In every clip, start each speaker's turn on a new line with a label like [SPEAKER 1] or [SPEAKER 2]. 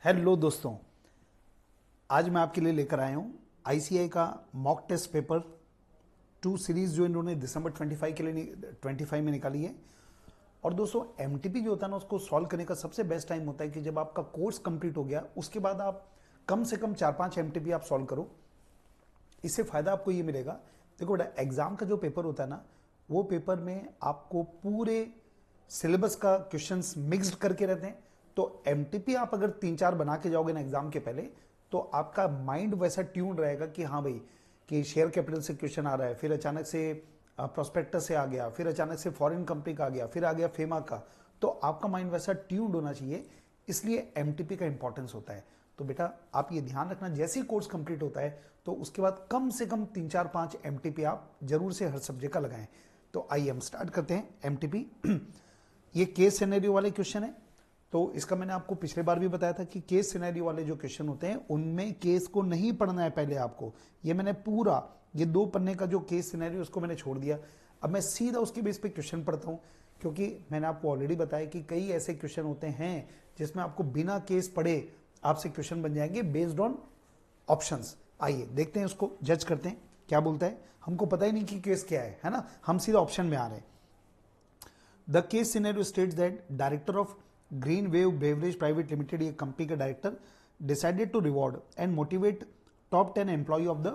[SPEAKER 1] Hello दोस्तों, आज मैं आपके लिए लेकर आया हूँ आईसीआई का मॉक टेस्ट पेपर 2 सीरीज जो इन्होंने दिसंबर 25 के लिए 25 में निकाली है। और दोस्तों एमटीपी जो होता है ना, उसको सॉल्व करने का सबसे बेस्ट टाइम होता है कि जब आपका कोर्स कंप्लीट हो गया, उसके बाद आप कम से कम 4-5 एमटीपी आप सॉल्व करो। इससे फायदा आपको ये मिलेगा, देखो बेटा, एग्जाम का जो पेपर होता है ना, वो पेपर में आपको पूरे सिलेबस का क्वेश्चंस मिक्स्ड करके रहते हैं। तो एमटीपी आप अगर 3-4 बना के जाओगे ना एग्जाम के पहले, तो आपका माइंड वैसा ट्यून रहेगा कि हाँ भाई, कि शेयर कैपिटल से क्वेश्चन आ रहा है, फिर अचानक से प्रोस्पेक्टस से आ गया, फिर अचानक से फॉरेन कंपनी का आ गया, फिर आ गया फेमा का। तो आपका माइंड वैसा ट्यून्ड होना चाहिए, इसलिए एमटीपी का इंपॉर्टेंस होता है। तो बेटा आप ये ध्यान रखना, जैसे ही कोर्स कंप्लीट होता है तो उसके बाद कम से कम 3-4-5 एमटीपी आप जरूर से हर सब्जेक्ट का लगाएं। तो आइए हम स्टार्ट करते हैं एमटीपी। ये केस सिनेरियो वाले क्वेश्चन है। तो इसका मैंने आपको पिछले बार भी बताया था कि केस सिनेरियो वाले जो क्वेश्चन होते हैं उनमें केस को नहीं पढ़ना है पहले आपको। ये मैंने पूरा ये 2 पन्ने का जो केस सिनेरियो उसको मैंने छोड़ दिया। अब मैं सीधा उसके बेस पे क्वेश्चन पढ़ता हूं, क्योंकि मैंने आपको ऑलरेडी बताया कि कई ऐसे क्वेश्चन होते हैं जिसमें आपको बिना केस पढ़े आपसे क्वेश्चन बन जाएंगे बेस्ड ऑन ऑप्शंस। आइए देखते हैं, उसको जज करते हैं क्या बोलता है। हमको पता ही नहीं कि केस क्या है ना, हम सीधा ऑप्शन में आ रहे हैं। The case scenario states that director of green wave beverage private limited, ये कंपनी का director, decided to reward and motivate top 10 employ of the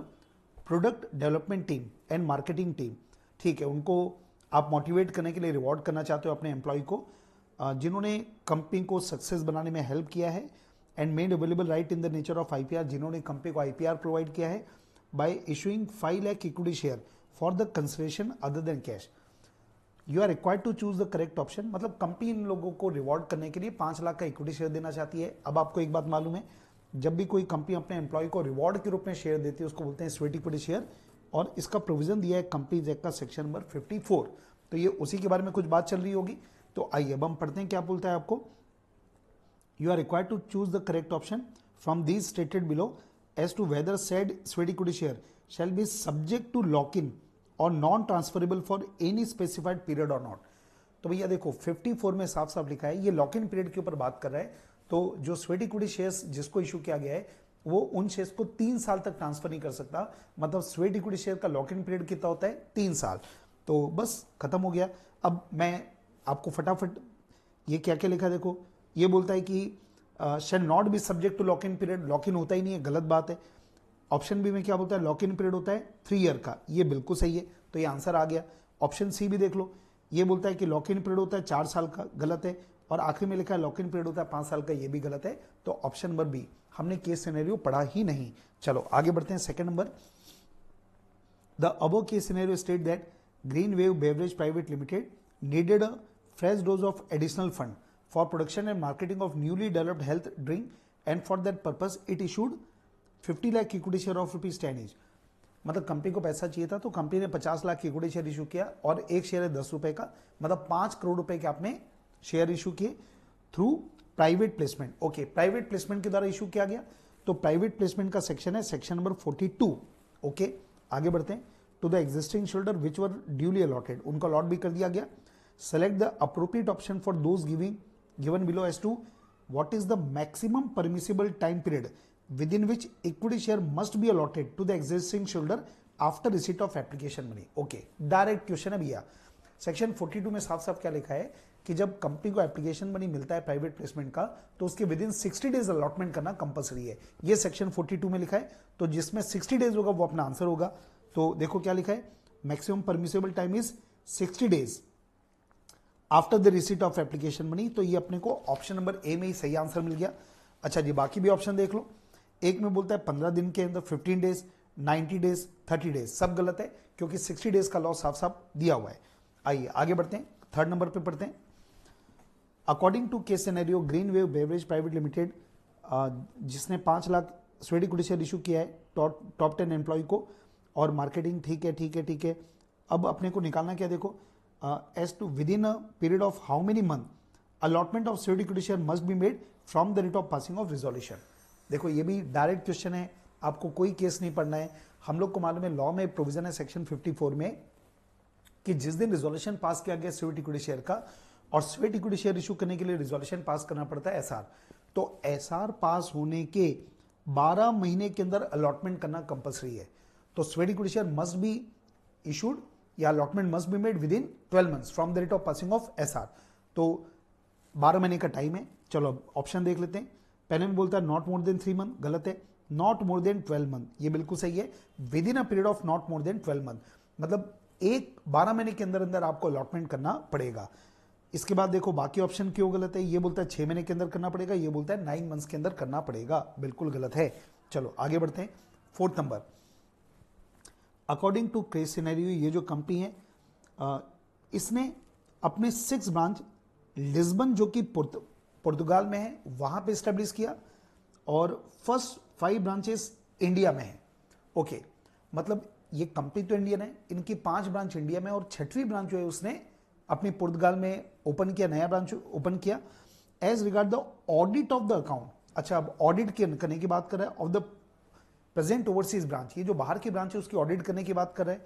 [SPEAKER 1] product development team and marketing team. ठीक है, उनको आप मोटिवेट करने के लिए रिवॉर्ड करना चाहते हो अपने एम्प्लॉय को, जिन्होंने कंपनी को सक्सेस बनाने में हेल्प किया है, and made available right in the nature of IPR, जिन्होंने कंपनी को आईपीआर प्रोवाइड किया है, by issuing 5 lakh equity share for the consideration other than cash. You are required to choose the correct option. मतलब company इन लोगों को reward करने के लिए 5 लाख का इक्विटी शेयर देना चाहती है। अब आपको एक बात मालूम है, जब भी कोई कंपनी अपने एम्प्लॉय को रिवॉर्ड के रूप में शेयर देती है उसको बोलते हैं स्वेट इक्विटी शेयर, और इसका प्रोविजन दिया है कंपनीज एक्ट का सेक्शन नंबर 54। तो ये उसी के बारे में कुछ बात चल रही होगी। तो आइए अब हम पढ़ते हैं क्या बोलता है आपको। You are required to choose the correct option from these stated below as to whether said sweat equity share shall be subject to lock-in or non-transferable for any specified period or not। तो भैया देखो 54 में साफ साफ लिखा है, ये lock in period के ऊपर बात कर रहा है। तो जो स्वेट इक्विटी शेयर्स जिसको इशू किया गया है वो उन शेयर्स को 3 साल तक ट्रांसफर नहीं कर सकता। मतलब स्वेट इक्विटी शेयर का लॉक इन पीरियड कितना होता है, 3 साल। तो बस खत्म हो गया। अब मैं आपको फटाफट ये क्या क्या लिखा देखो। ये बोलता है कि shall not be subject to lock in period, lock in होता ही नहीं है, गलत बात है। ऑप्शन बी में क्या बोलता है, लॉक इन पीरियड होता है 3 ईयर का, ये बिल्कुल सही है, तो ये आंसर आ गया। ऑप्शन सी भी देख लो, ये बोलता है कि लॉक इन पीरियड होता है 4 साल का, गलत है। और आखिरी में लिखा है लॉक इन पीरियड होता है 5 साल का, ये भी गलत है। तो ऑप्शन नंबर बी, हमने केस सिनेरियो पढ़ा ही नहीं। चलो आगे बढ़ते हैं। Second number, the above case scenario state that green wave beverage private limited needed a fresh dose of additional fund for production and marketing of newly developed health drink, and for that purpose it issued 50 lakh equity share of ₹10 each। मतलब company को पैसा चाहिए था तो company ने 50 lakh equity share issue किया, और एक शेयर है 10 रुपए का, मतलब 5 करोड़ रुपए के आपने शेयर इशू किए through private placement. Okay, private placement के द्वारा इशू किया गया। तो प्राइवेट प्लेसमेंट का सेक्शन है सेक्शन नंबर 42। ओके, आगे बढ़ते हैं। To the existing shareholder which were duly allotted, उनको अलॉट भी कर दिया गया। Select the appropriate option for those given below as to what is the maximum permissible time period within which equity share must be allotted to the existing shareholder after receipt of application money। okay, direct question है भैया। Section 42 में साफ साफ क्या लिखा है कि जब कंपनी को एप्लीकेशन मनी मिलता है प्राइवेट प्लेसमेंट का, तो उसके विद इन 60 डेज अलॉटमेंट करना कंपलसरी है। ये सेक्शन 42 में लिखा है। तो जिसमें 60 डेज होगा वो अपना आंसर होगा। तो देखो क्या लिखा है, maximum permissible time is 60 days after the receipt of application money. तो ये अपने को ऑप्शन नंबर ए में ही सही आंसर मिल गया। अच्छा जी, बाकी भी ऑप्शन देख लो। एक में बोलता है 15 दिन के अंदर, 15 डेज, 90 डेज, 30 डेज, सब गलत है क्योंकि 60 डेज का लॉ साफ साफ दिया हुआ है। आइए आगे बढ़ते हैं, थर्ड नंबर पे पढ़ते हैं। According to case scenario green wave beverage private limited, जिसने 5 lakh sweat equity share issue किया है टॉप 10 एम्प्लॉय को, और मार्केटिंग, ठीक है ठीक है ठीक है। अब अपने को निकालना क्या, देखो, as to within a period of how many month allotment of sweat equity share must be made from the rate of passing of resolution। देखो ये भी डायरेक्ट क्वेश्चन है, आपको कोई केस नहीं पढ़ना है। हम लोग को मालूम है लॉ में प्रोविजन है सेक्शन 54 में कि जिस दिन रिजोल्यूशन पास किया गया स्वेट इक्विटी शेयर का, और स्वेट इक्विटी शेयर इशू करने के लिए रिजोल्यूशन पास करना पड़ता है एसआर। तो तो एसआर पास होने के 12 महीने के अंदर अलॉटमेंट करना कंपलसरी है। तो sweat equity share must be issued या allotment must be made within 12 months from the rate of passing of SR. तो 12 महीने का टाइम है। चलो अब ऑप्शन देख लेते हैं। पहले में बोलता है नॉट मोर देन 3 मंथ, गलत है। नॉट मोर देन 12 मंथ, ये बिल्कुल सही है। With in a period of not more than 12 month, मतलब एक 12 महीने के अंदर अंदर आपको अलॉटमेंट करना पड़ेगा। इसके बाद देखो बाकी ऑप्शन क्यों गलत है। ये बोलता है 6 महीने के अंदर करना पड़ेगा, ये बोलता है 9 मंथ्स के अंदर करना पड़ेगा, बिल्कुल गलत है। चलो आगे बढ़ते हैं। 4th number, according to case scenario, ये जो कंपनी है इसने अपने 6 ब्रांच लिस्बन जो कि पुर्तगाल में है वहां पे स्टेब्लिश किया, और फर्स्ट 5 ब्रांचेस इंडिया में है। ओके, मतलब ये कंपनी तो इंडियन है, इनकी 5 ब्रांच इंडिया में, और 6वीं ब्रांच जो है उसने अपने पुर्तगाल में ओपन किया, नया ब्रांच ओपन किया। As regard the audit of the account, अच्छा अब ऑडिट करने की बात कर रहा है of the present overseas branch, ये जो बाहर की ब्रांच है उसकी ऑडिट करने की बात कर रहा है।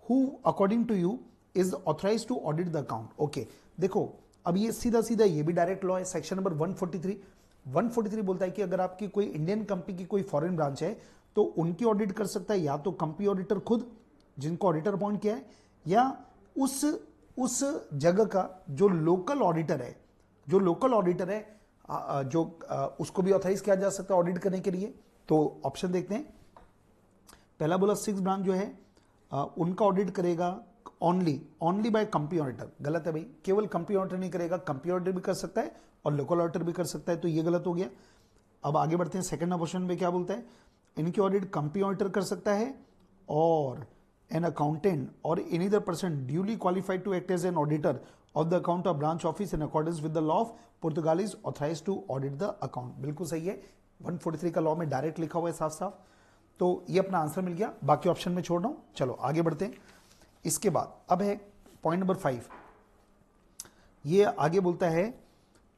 [SPEAKER 1] Who according to you is authorise to audit the account. Okay, देखो अब ये सीधा सीधा ये भी डायरेक्ट लॉ है। सेक्शन नंबर 143 बोलता है कि अगर आपकी कोई इंडियन कंपनी की कोई फॉरेन ब्रांच है तो उनकी ऑडिट कर सकता है या तो कंपनी ऑडिटर खुद, जिनको ऑडिटर अपॉइंट किया है, या उस जगह का जो लोकल ऑडिटर है, उसको भी ऑथराइज किया जा सकता है ऑडिट करने के लिए। तो ऑप्शन देखते हैं। पहला बोला 6 ब्रांच जो है उनका ऑडिट करेगा ओनली बाय कंपनी ऑडिटर, गलत है भाई। केवल कंपनी ऑडिटर नहीं करेगा, कंपनी ऑडिटर भी कर सकता है और लोकल ऑडिटर भी कर सकता है, तो ये गलत हो गया। अब आगे बढ़ते हैं। सेकंड ऑप्शन में क्या बोलता है, इनकी ऑडिट कंपनी ऑडिटर कर सकता है और एन अकाउंटेंट और any other person duly qualified to act as an auditor of the account of branch office in accordance with the law of Portugal is authorise to audit the account, बिल्कुल सही है। 143 का law में direct लिखा हुआ है साफ साफ, तो ये अपना आंसर मिल गया। बाकी ऑप्शन में छोड़ रहा हूं। चलो आगे बढ़ते हैं। इसके बाद अब है पॉइंट नंबर 5। ये आगे बोलता है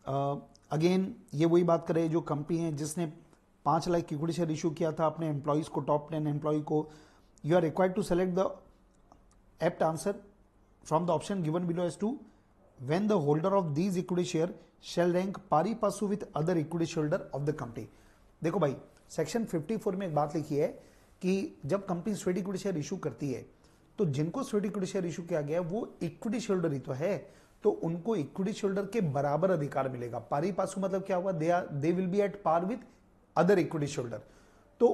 [SPEAKER 1] अगेन ये वही बात करे जो कंपनी है जिसने 5 लाख इक्विटी शेयर इशू किया था अपने एम्प्लॉइज को, टॉप 10 एम्प्लॉय को। You are required to select the apt answer from the option given below as to when the holder of these equity share shall rank pari passu with other equity shareholder of the company. देखो भाई, section 54 में एक बात लिखी है कि जब company sweat equity share issue करती है तो जिनको स्वेट इक्विटी शेयर इशू किया गया है वो इक्विटी शेयरहोल्डर ही तो है, तो उनको इक्विटी शेयरहोल्डर के बराबर अधिकार मिलेगा। पारी पासु मतलब क्या हुआ, they will be at par with other equity shareholder. तो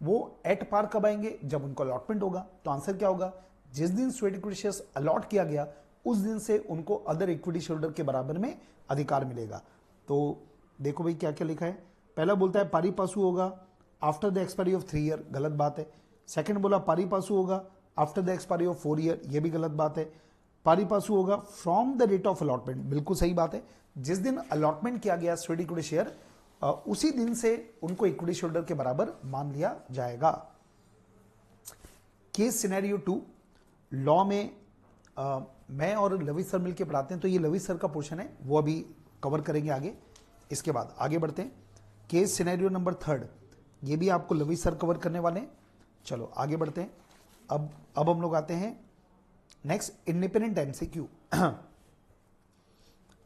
[SPEAKER 1] वो एट पार कब आएंगे, जब उनको अलॉटमेंट होगा। तो आंसर क्या होगा, जिस दिन स्वेट इक्विटी शेयर्स अलॉट किया गया उस दिन से उनको अदर इक्विटी शेयरहोल्डर के बराबर में अधिकार मिलेगा। तो देखो भाई क्या क्या लिखा है। पहला बोलता है पारी पासु होगा after the expiry of 3 year, गलत बात है। सेकंड बोला पारी पासु होगा after the expiry of 4 year, ये भी गलत बात है। पारी पासु होगा from the rate of allotment, बिल्कुल सही बात है। जिस दिन अलॉटमेंट किया गया स्वेट इक्विटी शेयर उसी दिन से उनको इक्विटी शेयरहोल्डर के बराबर मान लिया जाएगा। केस सिनेरियो 2 लॉ में मैं और लवी सर मिलकर पढ़ाते हैं, तो ये लवी सर का पोर्शन है, वो अभी कवर करेंगे आगे। इसके बाद आगे बढ़ते हैं। केस सिनेरियो नंबर 3, ये भी आपको लवी सर कवर करने वाले हैं। चलो आगे बढ़ते हैं। अब हम लोग आते हैं नेक्स्ट इंडिपेंडेंट एमसीक्यू।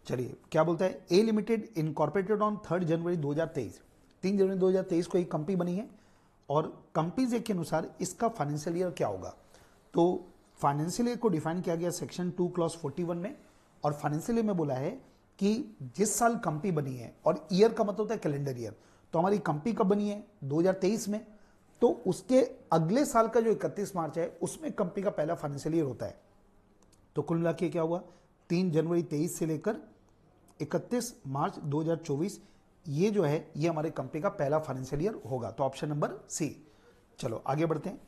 [SPEAKER 1] चलिए क्या बोलता है, ए लिमिटेड इनकॉर्पोरेटेड ऑन 3 जनवरी 2023, 3 जनवरी 2023 को एक कंपनी बनी है, और कंपनीज एक्ट के अनुसार इसका फाइनेंशियल ईयर क्या होगा। तो फाइनेंशियल ईयर को डिफाइन किया गया सेक्शन 2 क्लॉज 41 में, और फाइनेंशियल ईयर में बोला है कि जिस साल कंपनी बनी है, और ईयर का मतलब होता है कैलेंडर ईयर, तो हमारी कंपनी कब बनी है 2023 में, तो उसके अगले साल का जो 31 मार्च है उसमें कंपनी का पहला फाइनेंशियल ईयर होता है। तो कुल मिला के क्या हुआ, 3 जनवरी 23 से लेकर 31 मार्च 2024, ये जो है ये हमारे कंपनी का पहला फाइनेंशियल ईयर होगा। तो ऑप्शन नंबर सी। चलो आगे बढ़ते हैं।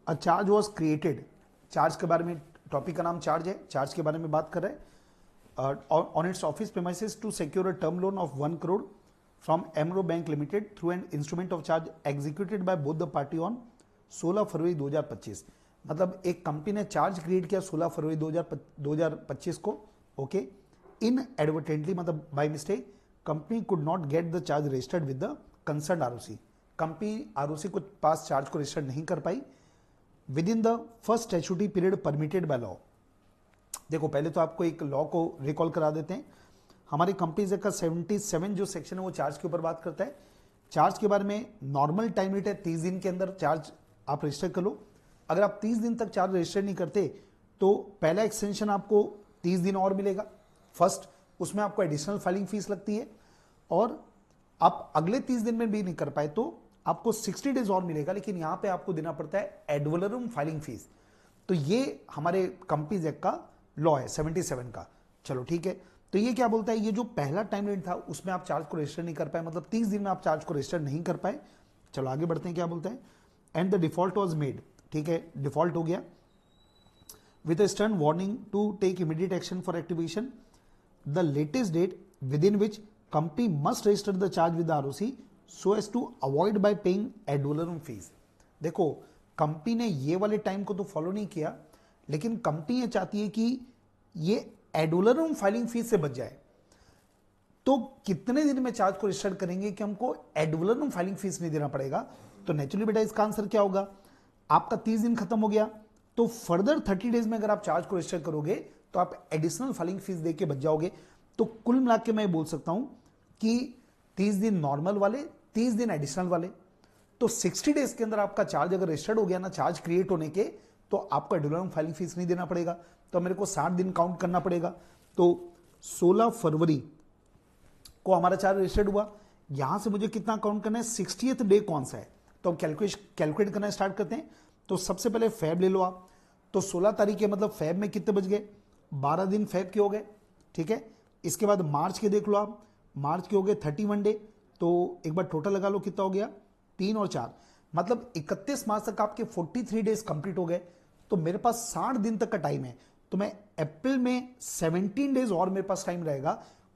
[SPEAKER 1] A charge was created, charge के बारे में, टॉपिक का नाम चार्ज है, चार्ज के बारे में बात कर रहे हैं। On its office premises to secure a term loan of 1 crore from Amro bank limited through an instrument of charge executed by both the party on 16 फरवरी 2025। मतलब एक कंपनी ने चार्ज क्रिएट किया 16 फरवरी 2025 को। ओके, इन एडवर्टेंटली मतलब by mistake company could not get the charge registered with the concern ROC, company ROC को पास charge को registered नहीं कर पाई within the first statutory period permitted by law. देखो पहले तो आपको एक लॉ को रिकॉल करा देते हैं। हमारी कंपनीज एक्ट का 77 जो सेक्शन है वो चार्ज के ऊपर बात करता है। चार्ज के बारे में नॉर्मल टाइम लिमिट है 30 दिन के अंदर चार्ज आप रजिस्टर कर लो। अगर आप 30 दिन तक चार्ज रजिस्टर नहीं करते तो पहला एक्सटेंशन आपको 30 दिन और मिलेगा फर्स्ट, उसमें आपको एडिशनल फाइलिंग फीस लगती है, और आप अगले 30 दिन में भी नहीं कर पाए तो आपको 60 डेज और मिलेगा, लेकिन यहां पे आपको देना पड़ता है एड वलोरम फाइलिंग फीस। तो ये हमारे कंपनीज एक्ट का लॉ है 77 का। चलो ठीक है, तो ये क्या बोलता है, ये जो पहला टाइम लिमिट था उसमें आप चार्ज को रजिस्टर नहीं कर पाए, मतलब 30 दिन में आप चार्ज को रजिस्टर नहीं कर पाए। चलो आगे बढ़ते हैं, क्या बोलता है, and the default was made, ठीक है डिफॉल्ट हो गया, with a stern warning to take immediate action for activation, the latest date within which company must register the charge with the ROC so as to avoid by paying ad valorem fees। देखो company ने ये वाले time को तो follow नहीं किया, लेकिन company ये चाहती है कि ये एड वलोरम फाइलिंग फीस से बच जाए। तो कितने दिन में चार्ज को रजिस्टर करेंगे कि हमको एड वलोरम फाइलिंग फीस नहीं देना पड़ेगा? तो नेचुरली बेटा इसका आंसर क्या होगा, आपका 30 दिन खत्म हो गया तो फर्दर 30 डेज में अगर आप चार्ज को रजिस्टर करोगे तो आप एडिशनल फाइलिंग फीस देके बच जाओगे। तो कुल मिला के मैं बोल सकता हूं कि 30 दिन नॉर्मल वाले, 30 दिन एडिशनल वाले, तो 60 डेज के अंदर आपका चार्ज अगर रजिस्टर्ड हो गया ना चार्ज क्रिएट होने के, तो आपको एड फाइलिंग फीस नहीं देना पड़ेगा। तो मेरे को 60 दिन काउंट करना पड़ेगा। तो 16 फरवरी को हमारा चार्ज रजिस्टर्ड हुआ, यहां से मुझे कितना काउंट करना है, 60th डे कौन सा है, तो अब कैलकुलेट करना स्टार्ट करते हैं। तो सबसे पहले फैब ले लो आप, तो 16 तारीख के मतलब फैब में कितने बच गए, 12 दिन फैब के हो गए, ठीक है। इसके बाद मार्च के देख लो आप, मार्च के हो गए 31 डे, तो एक बार टोटल लगा लो कितना हो गया, 3 और 4, मतलब 31 मार्च तक आपके 43 डेज कंप्लीट हो गए। तो मेरे पास 60 दिन तक का टाइम है, तो मैं अप्रैल में 17 डेज और मेरे पास टाइम रहेगा।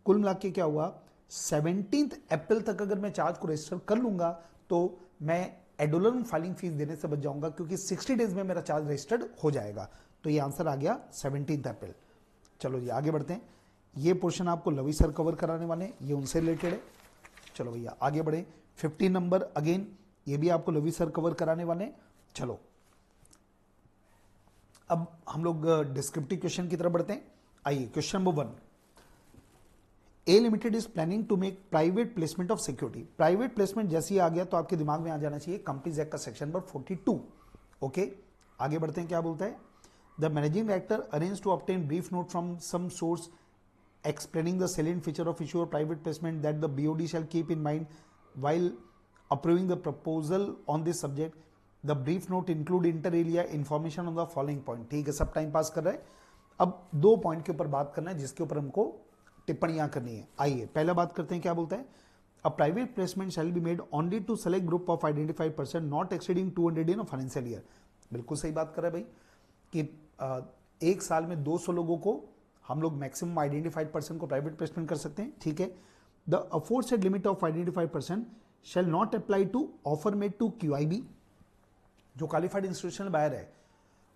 [SPEAKER 1] कुल मिला के क्या हुआ, 17 अप्रैल तक अगर मैं चार्ज को रजिस्टर कर लूंगा तो मैं एड वलोरम फाइलिंग फीस देने से बच जाऊंगा, क्योंकि 60 डेज में मेरा चार्ज रजिस्टर्ड हो जाएगा। तो ये आंसर आ गया 17 अप्रैल। चलो जी आगे बढ़ते हैं, ये पोर्शन आपको लवी सर कवर कराने वाले हैं, ये उनसे रिलेटेड है। चलो भैया आगे बढ़े, 15 नंबर अगेन ये भी आपको लवी सर कवर कराने वाले हैं। चलो अब हम लोग डिस्क्रिप्टिव क्वेश्चन की तरफ बढ़ते हैं। आइए question number 1, A limited is planning to make private placement of security. Private placement जैसे ही आ गया तो आपके दिमाग में आ जाना चाहिए कंपनीज एक्ट का सेक्शन नंबर 42। ओके आगे बढ़ते हैं, क्या बोलता है, the managing director arrange to obtain brief note from some source explaining the salient feature of issue or private placement that the BOD shall keep in mind while approving the proposal on this subject. The brief note include inter alia information on the following point। ठीक है, सब time pass कर रहे हैं। अब 2 point के ऊपर बात करना है जिसके ऊपर हमको टिप्पणियां करनी है। आइए पहला बात करते हैं, क्या बोलता है, a private placement shall be made only to select group of identified person not exceeding 200 in a financial year. बिल्कुल सही बात कर रहे हैं भाई कि एक साल में 200 लोगों को हम लोग मैक्सिमम आइडेंटिफाइड पर्सन को प्राइवेट प्लेसमेंट कर सकते हैं, ठीक है। The aforesaid limit of identified person shall not apply to offer made to QIB, जो क्वालिफाइड इंस्टीट्यूशनल बायर है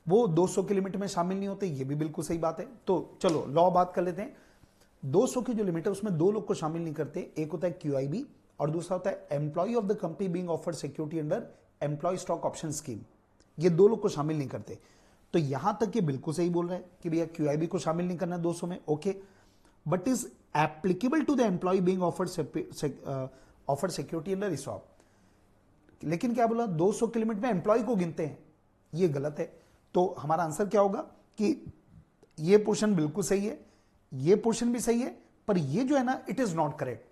[SPEAKER 1] वो 200 की लिमिट में शामिल नहीं होते, ये भी बिल्कुल सही बात है। तो चलो लॉ बात कर लेते हैं। 200 की जो लिमिट है उसमें 2 लोग को शामिल नहीं करते, एक होता है QIB और दूसरा होता है employ of the company being offered security under employ stock option scheme. ये 2 लोग को शामिल नहीं करते। तो यहां तक ये बिल्कुल सही बोल रहा है कि भैया QIB को शामिल नहीं करना 200 में, okay, but is applicable to the employ being offered security under ESOP। लेकिन क्या बोला, 200 की लिमिट में एम्प्लॉय को गिनते हैं, ये गलत है। तो हमारा आंसर क्या होगा कि ये पोर्शन बिल्कुल सही है, ये पोर्शन भी सही है, पर ये जो है ना इट इज नॉट करेक्ट,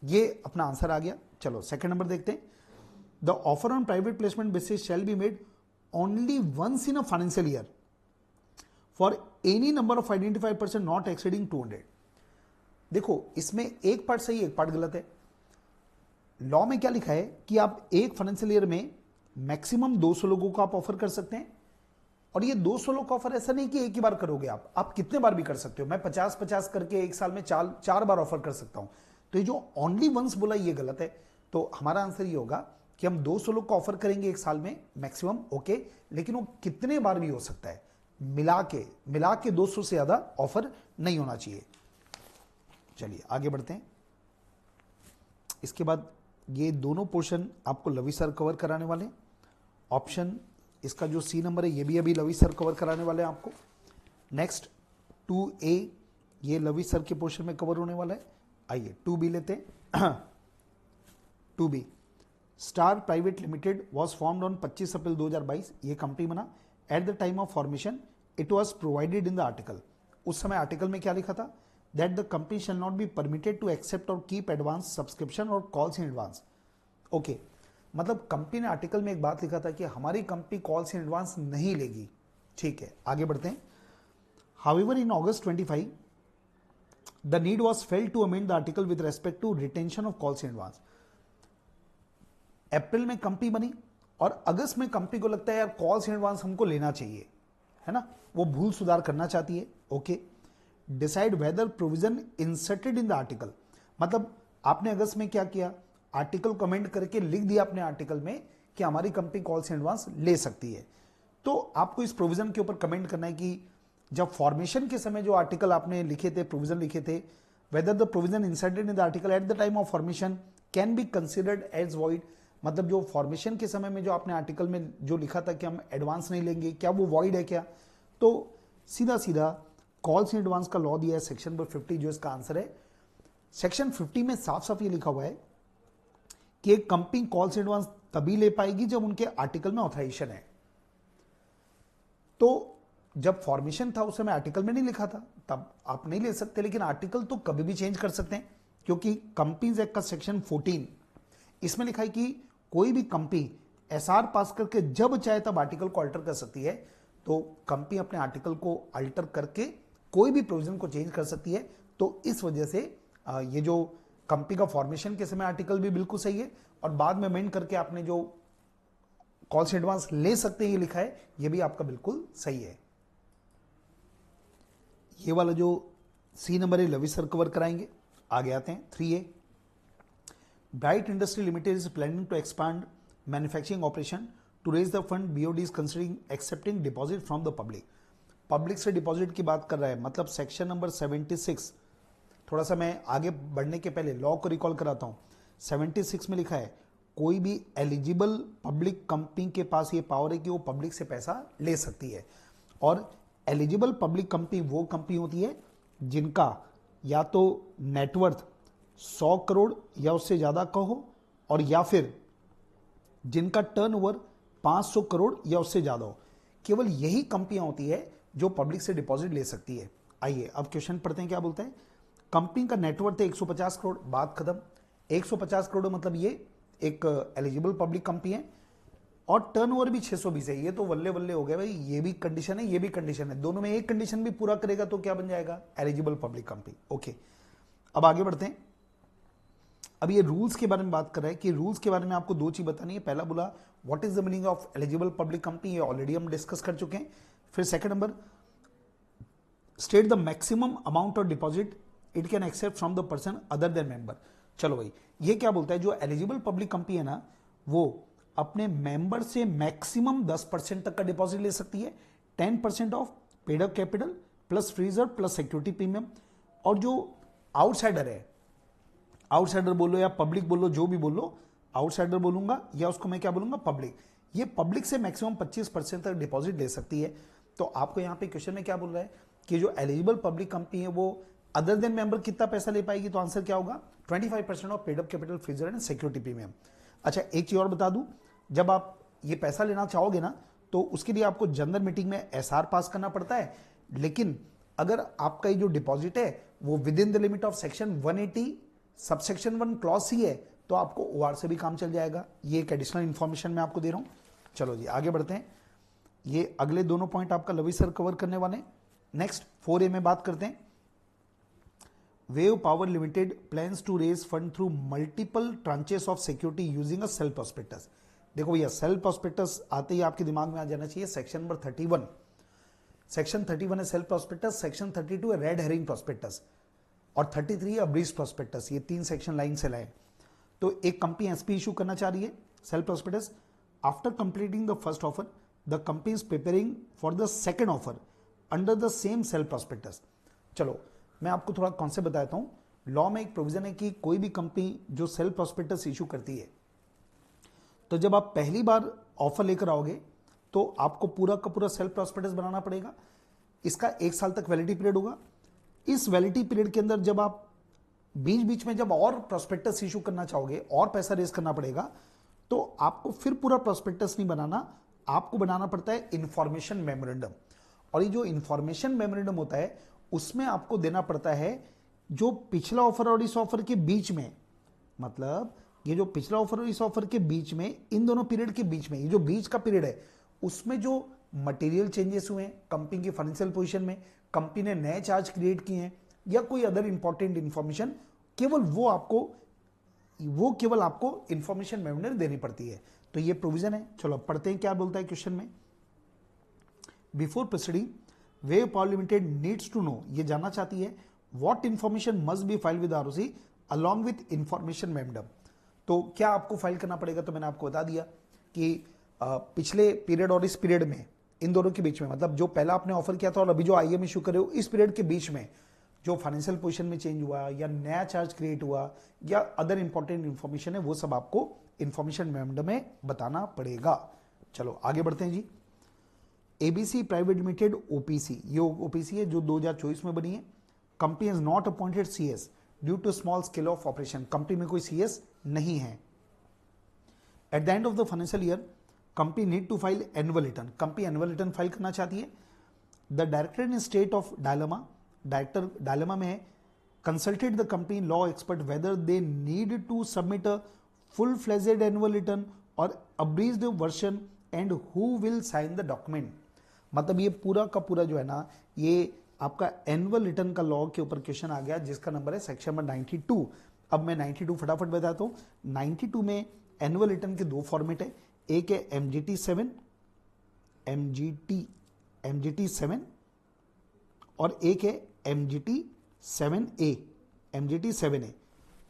[SPEAKER 1] ये अपना आंसर आ गया। चलो सेकंड नंबर देखते हैं, the offer on private placement basis shell be made only once in a financial year for any number of identified person not exceeding 200। देखो इसमें एक पार्ट सही एक पार्ट गलत है। लॉ में क्या लिखा है कि आप एक फाइनेंशियल ईयर में मैक्सिमम 200 लोगों को आप ऑफर कर सकते हैं, और ये 200 लोग का ऑफर ऐसा नहीं कि एक ही बार करोगे आप कितने बार भी कर सकते हो। मैं 50-50 करके एक साल में 4 बार ऑफर कर सकता हूं। तो ये जो ओनली वंस बोला ये गलत है। तो हमारा आंसर ये होगा कि हम 200 लोग को ऑफर करेंगे एक साल में मैक्सिमम, ओके, लेकिन वो कितने बार भी हो सकता है, मिला के 200 से ज्यादा ऑफर नहीं होना चाहिए। चलिए आगे बढ़ते हैं। इसके बाद ये दोनों पोर्शन आपको लवी सर कवर कराने वाले। ऑप्शन इसका जो C नंबर है ये भी अभी लवी सर कवर कराने वाले हैं आपको। नेक्स्ट 2A ये लवी सर के पोर्शन में कवर होने वाला है। आइए 2B लेते हैं। 2B, star private limited was formed on 25 April 2022। ये कंपनी बना। At the time of formation it was provided in the article. उस समय आर्टिकल में क्या लिखा था? That the company shall not be permitted to accept और कीप एडवांस सब्सक्रिप्शन और कॉल्स इन एडवांस। ओके, मतलब कंपनी ने आर्टिकल में एक बात लिखा था कि हमारी कंपनी कॉल्स इन एडवांस नहीं लेगी। ठीक है, आगे बढ़ते हैं। However in August 25 the need was felt to amend the article with respect to retention of calls in advance। अप्रैल में कंपनी बनी और अगस्त में कंपनी को लगता है यार कॉल्स इन एडवांस हमको लेना चाहिए, है ना, वो भूल सुधार करना चाहती है। Okay, decide whether provision inserted in the article. मतलब आपने अगस्त में क्या किया? आर्टिकल कमेंट करके लिख दिया अपने आर्टिकल में कि हमारी कंपनी कॉल्स इन एडवांस ले सकती है। तो आपको इस प्रोविजन के ऊपर कमेंट करना है कि जब फॉर्मेशन के समय जो आर्टिकल आपने लिखे थे, प्रोविजन लिखे थे, whether the provision inserted in the article at the time of formation can be considered as void. मतलब जो फॉर्मेशन के समय में जो आपने आर्टिकल में जो लिखा था कि हम एडवांस नहीं लेंगे, क्या वो वॉइड है क्या? तो सीधा सीधा कॉल्स इन एडवांस का लॉ दिया है सेक्शन नंबर 50, जो इसका आंसर है। सेक्शन 50 में साफ साफ ये लिखा हुआ है कि एक कंपनी कॉल्स इन एडवांस तभी ले पाएगी जब उनके आर्टिकल में ऑथराइजेशन है। तो जब फॉर्मेशन था उस समय आर्टिकल में नहीं लिखा था, तब आप नहीं ले सकते, लेकिन आर्टिकल तो कभी भी चेंज कर सकते हैं, क्योंकि कंपनीज एक्ट का सेक्शन 14 इसमें लिखा है कि कोई भी कंपनी एसआर पास करके जब चाहे तब आर्टिकल को अल्टर कर सकती है। तो कंपनी अपने आर्टिकल को अल्टर करके कोई भी प्रोविजन को चेंज कर सकती है। तो इस वजह से ये जो कंपनी का फॉर्मेशन के समय आर्टिकल भी बिल्कुल सही है, और बाद में अमेंड करके आपने जो कॉल्स एडवांस ले सकते हैं ये लिखा है, ये भी आपका बिल्कुल सही है। ये वाला जो सी नंबर है लवी सर कवर कराएंगे। आगे आते हैं 3A, bright industry limited is planning to expand manufacturing operation to raise the fund. BOD is considering accepting deposit from the public. Public से डिपॉजिट की बात कर रहा है, मतलब सेक्शन नंबर 76। थोड़ा सा मैं आगे बढ़ने के पहले लॉ को रिकॉल कराता हूं। 76 में लिखा है कोई भी एलिजिबल पब्लिक कंपनी के पास ये पावर है कि वो पब्लिक से पैसा ले सकती है। और एलिजिबल पब्लिक कंपनी वो कंपनी होती है जिनका या तो नेटवर्थ 100 करोड़ या उससे ज्यादा का हो, और या फिर जिनका टर्नओवर 500 करोड़ या उससे ज्यादा हो। केवल यही कंपनियां होती है जो पब्लिक से डिपॉजिट ले सकती है। आइए अब क्वेश्चन पढ़ते हैं, क्या बोलते हैं। कंपनी का नेटवर्थ है 150 करोड़, बात खत्म। 150 करोड़ मतलब ये एक एलिजिबल पब्लिक कंपनी है, और टर्नओवर भी 620 है। ये तो वल्ले वल्ले हो गए भाई, ये भी कंडीशन है ये भी कंडीशन है, दोनों में एक कंडीशन भी पूरा करेगा तो क्या बन जाएगा? Eligible public company. ओके, अब आगे बढ़ते हैं। अब ये रूल्स के बारे में बात कर रहे हैं कि रूल्स के बारे में आपको दो चीज बतानी है। पहला बोला what is the meaning of eligible public company, ये ऑलरेडी हम डिस्कस कर चुके हैं। फिर second number, state the maximum amount of deposit it can accept from the person other than member. चलो भाई, ये क्या बोलता है, जो एलिजिबल पब्लिक कंपनी है ना, वो अपने मेंबर से मैक्सिमम 10% तक का डिपॉजिट ले सकती है। 10% of paid up capital plus freezer plus security premium. और जो आउटसाइडर है, आउटसाइडर बोलो या पब्लिक बोलो, जो भी बोलो, आउटसाइडर बोलूंगा या उसको मैं क्या बोलूंगा, पब्लिक। ये पब्लिक से मैक्सिमम 25% तक डिपॉजिट ले सकती है। तो आपको यहां पे क्वेश्चन में क्या बोल रहा है कि जो एलिजिबल पब्लिक कंपनी है वो अदर देन मेंबर कितना पैसा ले पाएगी, तो आंसर क्या होगा? 25% of paid up capital freezer and security premium. अच्छा, एक चीज और बता दूं, जब आप ये पैसा लेना चाहोगे ना, तो उसके लिए आपको जनरल मीटिंग में एसआर पास करना पड़ता है। लेकिन अगर आपका ये जो डिपॉजिट है वो within the limit of section 180 subsection 1 clause C है, तो आपको ओआर से भी काम चल जाएगा। ये एक एडिशनल इंफॉर्मेशन मैं आपको दे रहा हूं। चलो जी आगे बढ़ते हैं। ये अगले दोनों पॉइंट आपका लवी सर कवर करने वाले हैं। नेक्स्ट 4A में बात करते हैं। Wave power limited plans to raise fund through multiple tranches of security using a self prospectus. देखो भैया, सेल्फ प्रोस्पेक्टस आते ही आपके दिमाग में आ जाना चाहिए सेक्शन नंबर 31। सेक्शन 31 है सेल्फ प्रोस्पेक्टस, सेक्शन 32 है रेड हेरिंग प्रोस्पेक्टस, और 33 है ब्रीज प्रोस्पेक्टस। ये 3 सेक्शन लाइन से लाए। तो एक कंपनी एसपी इशू करना चाह रही है self prospectus. After completing the first offer the company is preparing for the second offer under the same self prospectus. चलो मैं आपको थोड़ा कॉन्सेप्ट बताता हूं। लॉ में एक प्रोविजन है कि कोई भी कंपनी जो सेल्फ प्रोस्पेक्टस इशू करती है, तो जब आप पहली बार ऑफर लेकर आओगे तो आपको पूरा का पूरा सेल्फ प्रोस्पेक्टस बनाना पड़ेगा। इसका 1 साल तक वैलिडिटी पीरियड होगा। इस वैलिडिटी पीरियड के अंदर जब आप बीच बीच में जब और प्रोस्पेक्टस इशू करना चाहोगे और पैसा रेज करना पड़ेगा, तो आपको फिर पूरा प्रोस्पेक्टस नहीं बनाना, आपको बनाना पड़ता है इंफॉर्मेशन मेमोरेंडम। और ये जो इंफॉर्मेशन मेमोरेंडम होता है उसमें आपको देना पड़ता है जो पिछला ऑफर और इस ऑफर के बीच में, मतलब ये जो पिछला ऑफर और इस ऑफर के बीच में, इन दोनों पीरियड के बीच में, ये जो बीच का पीरियड है उसमें जो मटेरियल चेंजेस हुए हैं कंपनी की फाइनेंशियल पोजीशन में, कंपनी ने नए चार्ज क्रिएट किए हैं या कोई अदर इंपॉर्टेंट इंफॉर्मेशन, केवल आपको इंफॉर्मेशन मेमोरेंडम देनी पड़ती है। तो ये प्रोविजन है। चलो अब पढ़ते हैं क्या बोलता है क्वेश्चन में। Before proceeding wave power limited needs to know, ये जानना चाहती है what information must be file with ROC along with information memorandum. तो क्या आपको फाइल करना पड़ेगा, तो मैंने आपको बता दिया कि पिछले पीरियड और इस पीरियड में, इन दोनों के बीच में, मतलब जो पहला आपने ऑफर किया था और अभी जो आईएम इशू करे हो, इस पीरियड के बीच में जो फाइनेंशियल पोजीशन में चेंज हुआ या नया चार्ज क्रिएट हुआ या अदर इंपॉर्टेंट इंफॉर्मेशन है, वो सब आपको इंफॉर्मेशन मेमोरेंडम में बताना पड़ेगा। चलो आगे बढ़ते हैं जी। एबीसी प्राइवेट लिमिटेड ओपीसी, ये ओपीसी है जो 2024 में बनी है। Company has not appointed CS due to small scale of operation, company में कोई सीएस नहीं है। At the end of the financial year company need to file annual return, company annual return file करना चाहती है। The director in state of dilemma, director dilemma में है। Consulted the company law expert whether they need to submit a full fledged annual return और abridged version and who will sign the document. मतलब ये पूरा का पूरा जो है ना, ये आपका एनुअल रिटर्न का लॉ के ऊपर क्वेश्चन आ गया जिसका नंबर है सेक्शन नंबर 92। अब मैं 92 फटाफट बताता हूँ। 92 में एनुअल रिटर्न के दो फॉर्मेट है, एक है MGT7 और एक है MGT7A।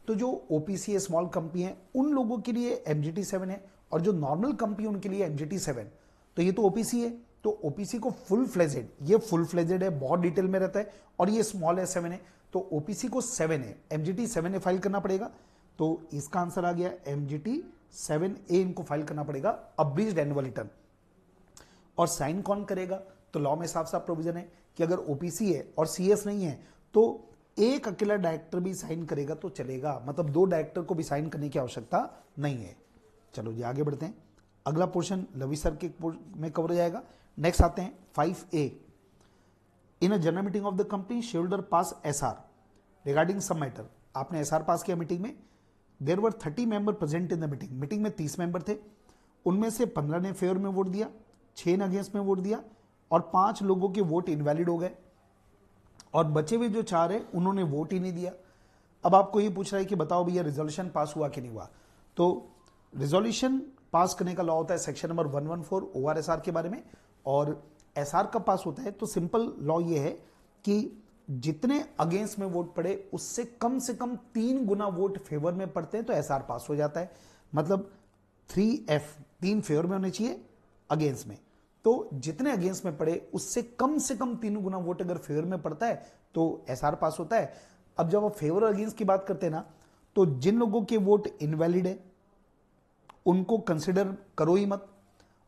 [SPEAKER 1] तो जो ओपीसी है, स्मॉल कंपनी है, उन लोगों के लिए MGT7 है और जो नॉर्मल कंपनी है उनके लिए MGT7। तो ये तो ओपीसी है, तो ओपीसी को फुल फ्लेजेड, ये फुल फ्लेजेड है, बहुत डिटेल में रहता है, और ये स्मॉल है 7 है, तो ओपीसी को 7 है, MGT7 ए फाइल करना पड़ेगा। तो इसका आंसर आ गया MGT7A, इनको फाइल करना पड़ेगा अब्रीज्ड एनुअल रिटर्न। और साइन कौन करेगा, तो लॉ में साफ साफ प्रोविजन है कि अगर ओपीसी है और सीएस नहीं है तो एक अकेला डायरेक्टर भी साइन करेगा तो चलेगा, मतलब दो डायरेक्टर को भी साइन करने की आवश्यकता नहीं है। चलो जी आगे बढ़ते हैं। अगला पोर्शन लवी सर के में कवर हो जाएगा। नेक्स्ट आते हैं 5A। In a general meeting of the company shareholder pass SR regarding some matter, आपने एसआर पास किया मीटिंग में। There were 30 member present in the meeting, meeting में 30 मेंबर थे, उनमें से 15 ने फेवर में वोट दिया, 6 ने अगेंस्ट में वोट दिया और 5 लोगों के वोट इनवैलिड हो गए और बचे हुए जो 4 है उन्होंने वोट ही नहीं दिया। अब आपको ये पूछ रहा है कि बताओ भैया रिजोल्यूशन पास हुआ कि नहीं हुआ। तो रिजोल्यूशन पास करने का लॉ होता है सेक्शन नंबर 114 ORSR के बारे में, और एसआर कब पास होता है, तो सिंपल लॉ ये है कि जितने अगेंस्ट में वोट पड़े उससे कम से कम 3 गुना वोट फेवर में पड़ते हैं तो एसआर पास हो जाता है। मतलब 3F, 3 फेवर में होने चाहिए अगेंस्ट में, तो जितने अगेंस्ट में पड़े उससे कम से कम 3 गुना वोट अगर फेवर में पड़ता है तो एसआर पास होता है। अब जब आप फेवर और अगेंस्ट की बात करते हैं ना, तो जिन लोगों के वोट इनवैलिड है उनको कंसिडर करो ही मत,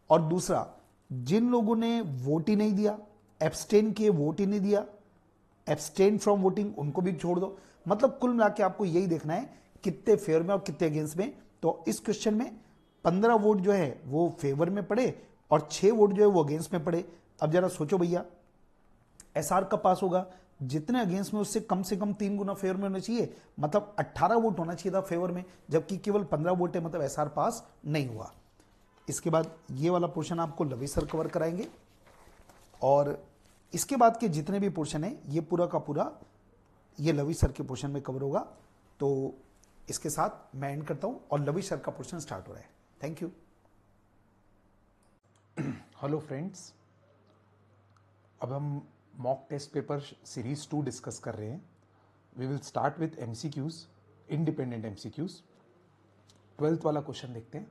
[SPEAKER 1] और दूसरा जिन लोगों ने वोट ही नहीं दिया, एब्सटेन किए, वोट ही नहीं दिया, एब्सटेन फ्रॉम वोटिंग, उनको भी छोड़ दो। मतलब कुल मिला के आपको यही देखना है कितने फेवर में और कितने अगेंस्ट में। तो इस क्वेश्चन में 15 वोट जो है वो फेवर में पड़े और 6 वोट जो है वो अगेंस्ट में पड़े। अब जरा सोचो भैया, एसआर कब पास होगा, जितने अगेंस्ट में उससे कम से कम 3 गुना फेवर में होना चाहिए, मतलब 18 वोट होना चाहिए था फेवर में, जबकि केवल 15 वोट है, मतलब एसआर पास नहीं हुआ। इसके बाद ये वाला पोर्शन आपको लवी सर कवर कराएंगे और इसके बाद के जितने भी पोर्शन है ये पूरा का पूरा ये लवी सर के पोर्शन में कवर होगा। तो इसके साथ मैं एंड करता हूं और लवी सर का पोर्शन स्टार्ट हो रहा है। Thank you.
[SPEAKER 2] हेलो फ्रेंड्स, अब हम mock test paper series 2 discuss कर रहे हैं। We will start with MCQs, independent MCQs। 12th वाला क्वेश्चन देखते हैं।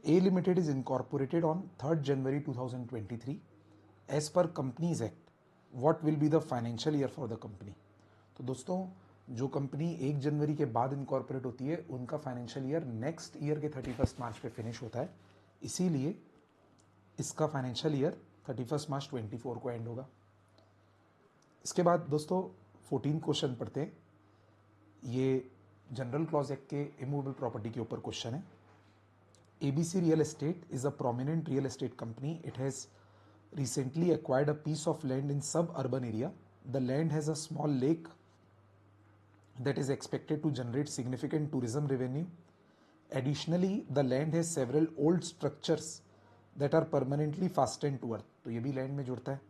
[SPEAKER 2] A Limited is incorporated on 3rd January 2023. As per Companies Act, what will be the financial year for the company? तो दोस्तों, जो company 1 जनवरी के बाद इनकॉर्पोरेट होती है उनका फाइनेंशियल ईयर नेक्स्ट ईयर के 31 मार्च पे फिनिश होता है, इसीलिए इसका फाइनेंशियल ईयर 31 मार्च 24 को एंड होगा। इसके बाद दोस्तों 14 क्वेश्चन पढ़ते हैं। ये जनरल क्लॉज एक्ट के इमूवेबल प्रॉपर्टी के ऊपर क्वेश्चन है। ABC Real Estate is a prominent real estate company. It has recently acquired a piece of land in suburban area. The land has a small lake that is expected to generate significant tourism revenue. Additionally, the land has several old structures that are permanently fastened to earth. तो ये भी land में जुड़ता है,